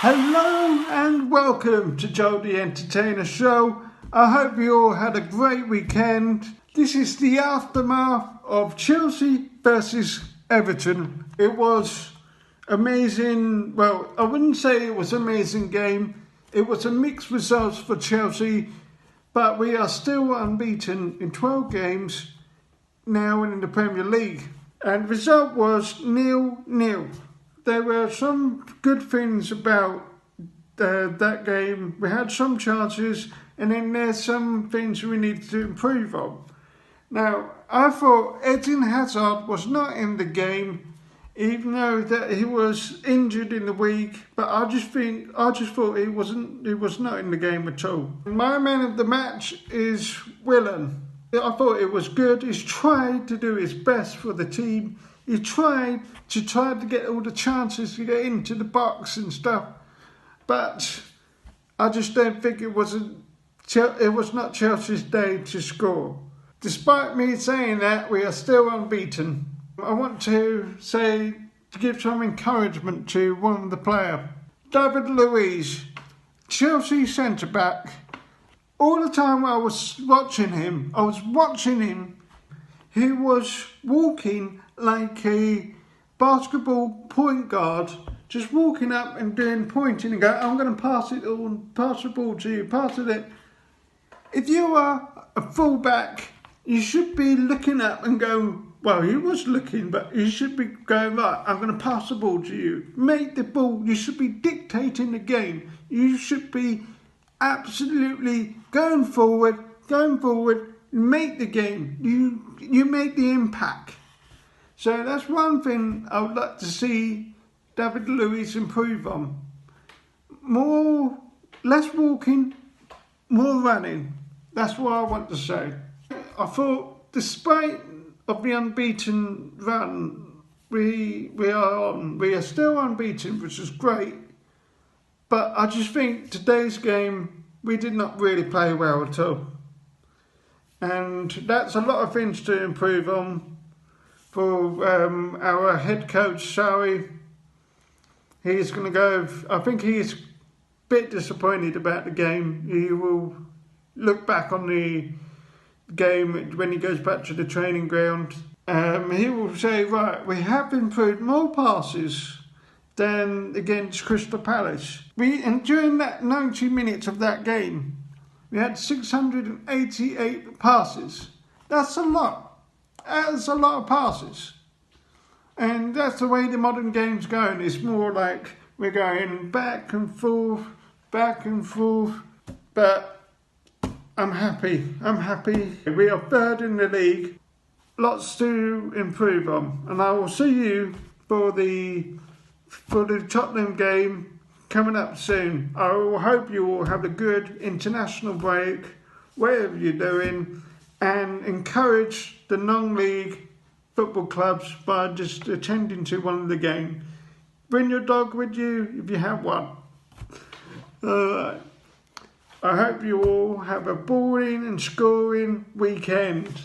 Hello and welcome to Joel the Entertainer Show. I hope you all had a great weekend. This is the aftermath of Chelsea versus Everton. It was amazing. Well, I wouldn't say it was an amazing game. It was a mixed results for Chelsea, but we are still unbeaten in 12 games now in the Premier League. And the result was 0-0. There were some good things about that game. We had some chances, and then there's some things we need to improve on. Now, I thought Eden Hazard was not in the game, even though that he was injured in the week. But I just thought he was not in the game at all. My man of the match is Willian. I thought it was good. He's tried to do his best for the team. He tried to get all the chances to get into the box and stuff, but I just don't think it was not Chelsea's day to score. Despite me saying that, we are still unbeaten. I want to give some encouragement to one of the players, David Luiz, Chelsea centre back. All the time I was watching him, he was walking like a basketball point guard, just walking up and pointing and going, I'm going to pass the ball to you, pass it. If you are a fullback, you should be looking up and go, well, he was looking, but you should be going, right, I'm going to pass the ball to you. Make the ball, you should be dictating the game. You should be absolutely going forward, make the game. You make the impact. So that's one thing I would like to see David Luiz improve on. Less walking, more running. That's what I want to say. I thought, despite of the unbeaten run we are still unbeaten, which is great. But I just think today's game we did not really play well at all, and that's a lot of things to improve on. For our head coach, Sarri, he's going to go. I think he's a bit disappointed about the game. He will look back on the game when he goes back to the training ground. He will say, right, we have improved more passes than against Crystal Palace. And during that 90 minutes of that game, we had 688 passes. That's a lot. That's a lot of passes. And that's the way the modern game's going. It's more like we're going back and forth. But I'm happy. We are third in the league. Lots to improve on. And I will see you for the Tottenham game coming up soon. I will hope you all have a good international break, whatever you're doing, and encourage the non-league football clubs by just attending to one of the games. Bring your dog with you if you have one. I hope you all have a boring and scoring weekend.